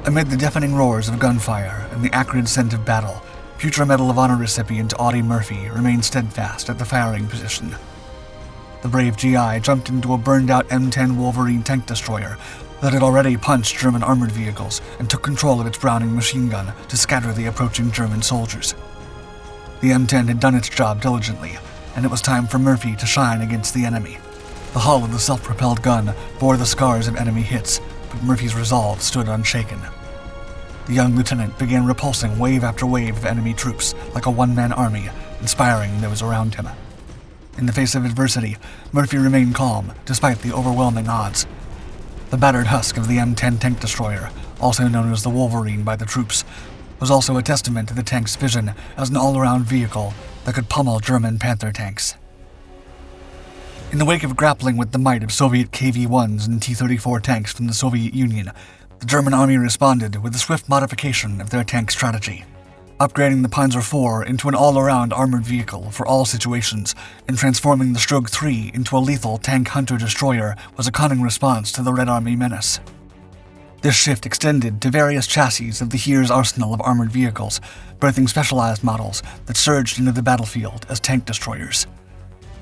Amid the deafening roars of gunfire and the acrid scent of battle, future Medal of Honor recipient Audie Murphy remained steadfast at the firing position. The brave GI jumped into a burned-out M10 Wolverine tank destroyer that had already punched German armored vehicles and took control of its Browning machine gun to scatter the approaching German soldiers. The M10 had done its job diligently, and it was time for Murphy to shine against the enemy. The hull of the self-propelled gun bore the scars of enemy hits, but Murphy's resolve stood unshaken. The young lieutenant began repulsing wave after wave of enemy troops like a one-man army, inspiring those around him. In the face of adversity, Murphy remained calm despite the overwhelming odds. The battered husk of the M10 tank destroyer, also known as the Wolverine by the troops, was also a testament to the tank's vision as an all-around vehicle that could pummel German Panther tanks. In the wake of grappling with the might of Soviet KV-1s and T-34 tanks from the Soviet Union, the German army responded with a swift modification of their tank strategy, upgrading the Panzer IV into an all-around armored vehicle for all situations, and transforming the Stroke 3 into a lethal tank hunter-destroyer was a cunning response to the Red Army menace. This shift extended to various chassis of the Heer's arsenal of armored vehicles, birthing specialized models that surged into the battlefield as tank destroyers.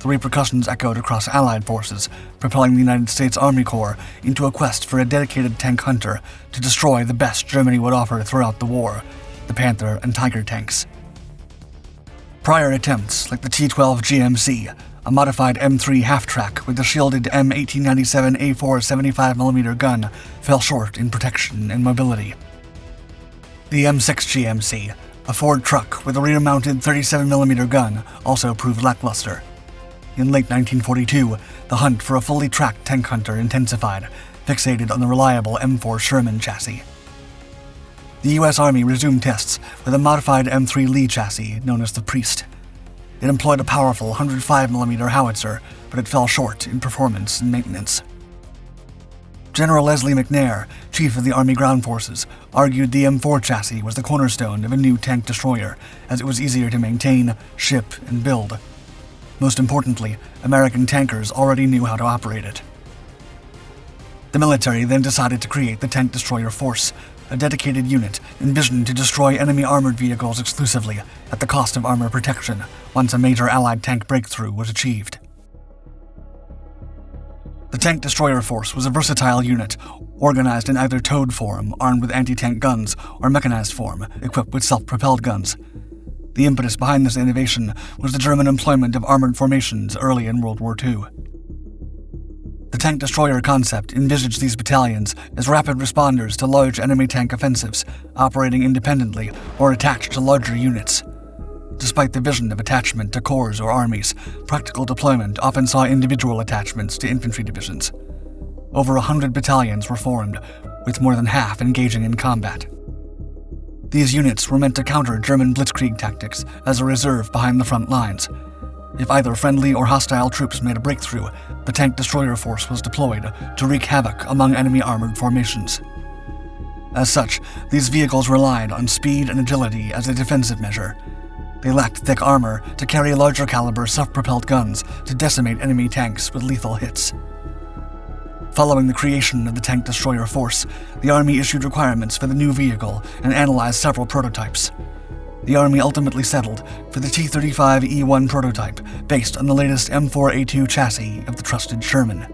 The repercussions echoed across Allied forces, propelling the United States Army Corps into a quest for a dedicated tank hunter to destroy the best Germany would offer throughout the war, the Panther and Tiger tanks. Prior attempts, like the T-12 GMC, a modified M3 half-track with a shielded M1897A4 75mm gun, fell short in protection and mobility. The M6 GMC, a Ford truck with a rear-mounted 37mm gun, also proved lackluster. In late 1942, the hunt for a fully tracked tank hunter intensified, fixated on the reliable M4 Sherman chassis. The U.S. Army resumed tests with a modified M3 Lee chassis known as the Priest. It employed a powerful 105mm howitzer, but it fell short in performance and maintenance. General Leslie McNair, chief of the Army Ground Forces, argued the M4 chassis was the cornerstone of a new tank destroyer, as it was easier to maintain, ship, and build. Most importantly, American tankers already knew how to operate it. The military then decided to create the Tank Destroyer Force, a dedicated unit envisioned to destroy enemy armored vehicles exclusively at the cost of armor protection once a major Allied tank breakthrough was achieved. The Tank Destroyer Force was a versatile unit, organized in either towed form, armed with anti-tank guns, or mechanized form, equipped with self-propelled guns. The impetus behind this innovation was the German employment of armored formations early in World War II. The tank destroyer concept envisaged these battalions as rapid responders to large enemy tank offensives, operating independently or attached to larger units. Despite the vision of attachment to corps or armies, practical deployment often saw individual attachments to infantry divisions. Over 100 battalions were formed, with more than half engaging in combat. These units were meant to counter German blitzkrieg tactics as a reserve behind the front lines. If either friendly or hostile troops made a breakthrough, the Tank Destroyer Force was deployed to wreak havoc among enemy armored formations. As such, these vehicles relied on speed and agility as a defensive measure. They lacked thick armor to carry larger caliber self-propelled guns to decimate enemy tanks with lethal hits. Following the creation of the Tank Destroyer Force, the Army issued requirements for the new vehicle and analyzed several prototypes. The Army ultimately settled for the T-35E1 prototype, based on the latest M4A2 chassis of the trusted Sherman.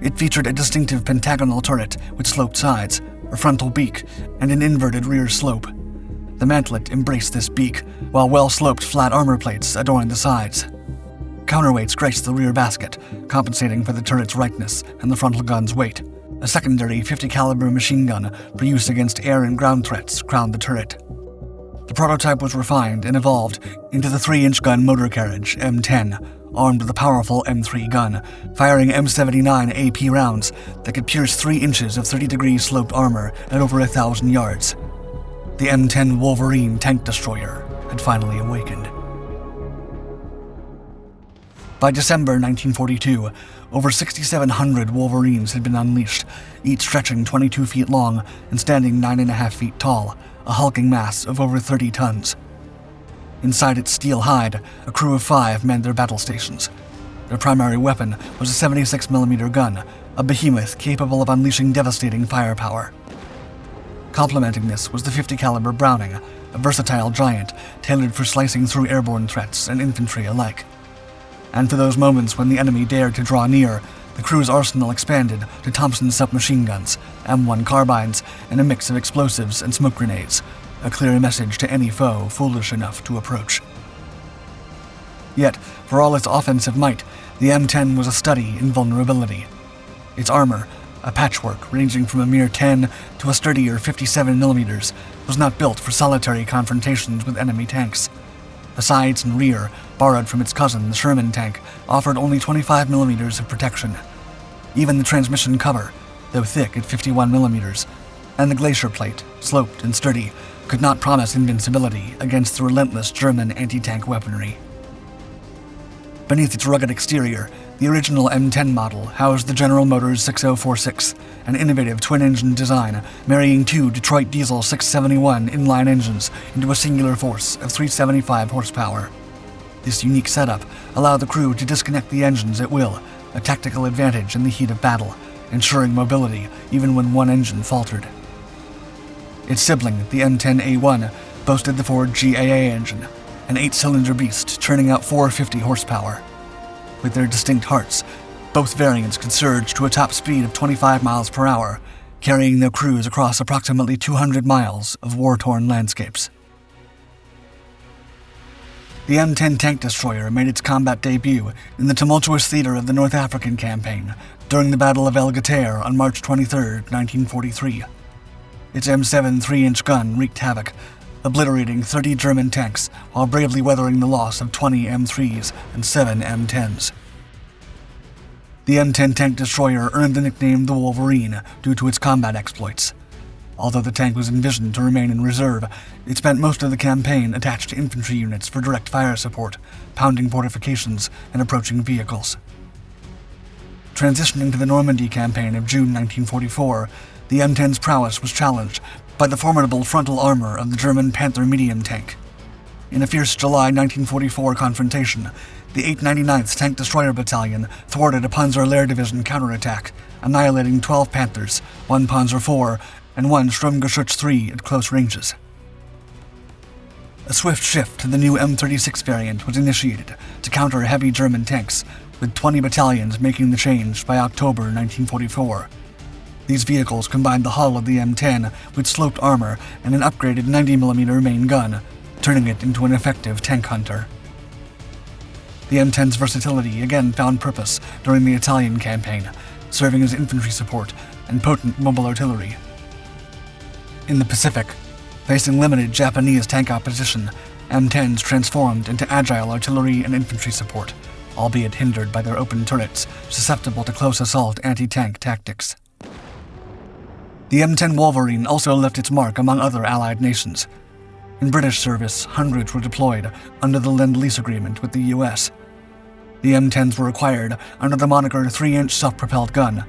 It featured a distinctive pentagonal turret with sloped sides, a frontal beak, and an inverted rear slope. The mantlet embraced this beak, while well-sloped flat armor plates adorned the sides. Counterweights graced the rear basket, compensating for the turret's rightness and the frontal gun's weight. A secondary 50 caliber machine gun for use against air and ground threats crowned the turret. The prototype was refined and evolved into the 3-inch gun motor carriage M10, armed with a powerful M3 gun, firing M79 AP rounds that could pierce 3 inches of 30-degree sloped armor at over 1,000 yards. The M10 Wolverine tank destroyer had finally awakened. By December 1942, over 6,700 Wolverines had been unleashed, each stretching 22 feet long and standing 9.5 feet tall, a hulking mass of over 30 tons. Inside its steel hide, a crew of 5 manned their battle stations. Their primary weapon was a 76mm gun, a behemoth capable of unleashing devastating firepower. Complementing this was the .50 caliber Browning, a versatile giant tailored for slicing through airborne threats and infantry alike. And for those moments when the enemy dared to draw near, the crew's arsenal expanded to Thompson submachine guns, M1 carbines, and a mix of explosives and smoke grenades, a clear message to any foe foolish enough to approach. Yet, for all its offensive might, the M10 was a study in vulnerability. Its armor, a patchwork ranging from a mere 10 to a sturdier 57mm, was not built for solitary confrontations with enemy tanks. The sides and rear, borrowed from its cousin, the Sherman tank, offered only 25mm of protection. Even the transmission cover, though thick at 51mm, and the glacier plate, sloped and sturdy, could not promise invincibility against the relentless German anti-tank weaponry. Beneath its rugged exterior, the original M10 model housed the General Motors 6046, an innovative twin-engine design marrying two Detroit Diesel 671 inline engines into a singular force of 375 horsepower. This unique setup allowed the crew to disconnect the engines at will, a tactical advantage in the heat of battle, ensuring mobility even when one engine faltered. Its sibling, the M10A1, boasted the Ford GAA engine, an 8-cylinder beast churning out 450 horsepower. With their distinct hearts, both variants could surge to a top speed of 25 miles per hour, carrying their crews across approximately 200 miles of war-torn landscapes. The M10 tank destroyer made its combat debut in the tumultuous theater of the North African Campaign during the Battle of El Gateir on March 23, 1943. Its M7 3-inch gun wreaked havoc, obliterating 30 German tanks while bravely weathering the loss of 20 M3s and 7 M10s. The M10 tank destroyer earned the nickname the Wolverine due to its combat exploits. Although the tank was envisioned to remain in reserve, it spent most of the campaign attached to infantry units for direct fire support, pounding fortifications and approaching vehicles. Transitioning to the Normandy campaign of June 1944, the M10's prowess was challenged by the formidable frontal armor of the German Panther medium tank. In a fierce July 1944 confrontation, the 899th Tank Destroyer Battalion thwarted a Panzer Lehr Division counterattack, annihilating 12 Panthers, 1 Panzer IV, and 1 Sturmgeschütz III at close ranges. A swift shift to the new M36 variant was initiated to counter heavy German tanks, with 20 battalions making the change by October 1944. These vehicles combined the hull of the M10 with sloped armor and an upgraded 90mm main gun, turning it into an effective tank hunter. The M10's versatility again found purpose during the Italian campaign, serving as infantry support and potent mobile artillery. In the Pacific, facing limited Japanese tank opposition, M10s transformed into agile artillery and infantry support, albeit hindered by their open turrets, susceptible to close assault anti-tank tactics. The M10 Wolverine also left its mark among other Allied nations. In British service, hundreds were deployed under the Lend-Lease Agreement with the US. The M10s were acquired under the moniker 3-inch self-propelled gun.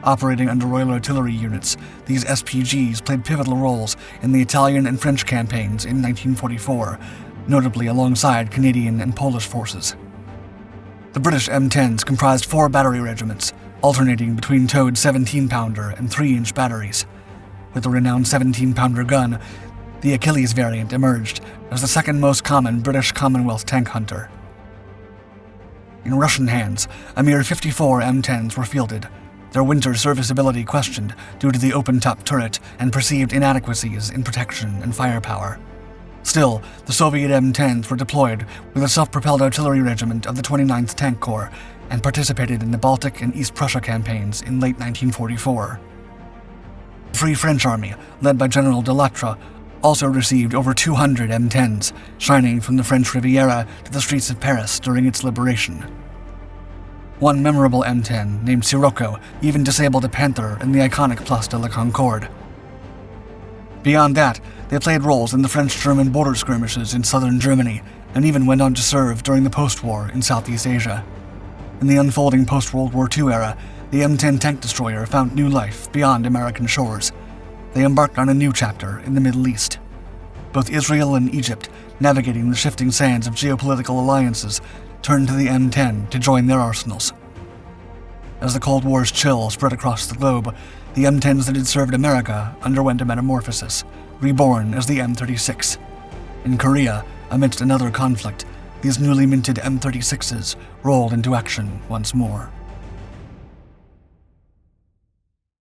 Operating under Royal Artillery units, these SPGs played pivotal roles in the Italian and French campaigns in 1944, notably alongside Canadian and Polish forces. The British M10s comprised 4 battery regiments, alternating between towed 17-pounder and 3-inch batteries. With the renowned 17-pounder gun, the Achilles variant emerged as the second most common British Commonwealth tank hunter. In Russian hands, a mere 54 M10s were fielded, their winter serviceability questioned due to the open-top turret and perceived inadequacies in protection and firepower. Still, the Soviet M10s were deployed with a self-propelled artillery regiment of the 29th Tank Corps and participated in the Baltic and East Prussia campaigns in late 1944. The Free French Army, led by General Delattre, also received over 200 M10s, shining from the French Riviera to the streets of Paris during its liberation. One memorable M10, named Sirocco, even disabled a Panther in the iconic Place de la Concorde. Beyond that, they played roles in the French-German border skirmishes in southern Germany, and even went on to serve during the post-war in Southeast Asia. In the unfolding post-World War II era, the M10 tank destroyer found new life beyond American shores. They embarked on a new chapter in the Middle East. Both Israel and Egypt, navigating the shifting sands of geopolitical alliances, turned to the M10 to join their arsenals. As the Cold War's chill spread across the globe, the The M10s that had served America underwent a metamorphosis, reborn as the M36. In Korea, amidst another conflict, these newly minted M36s rolled into action once more.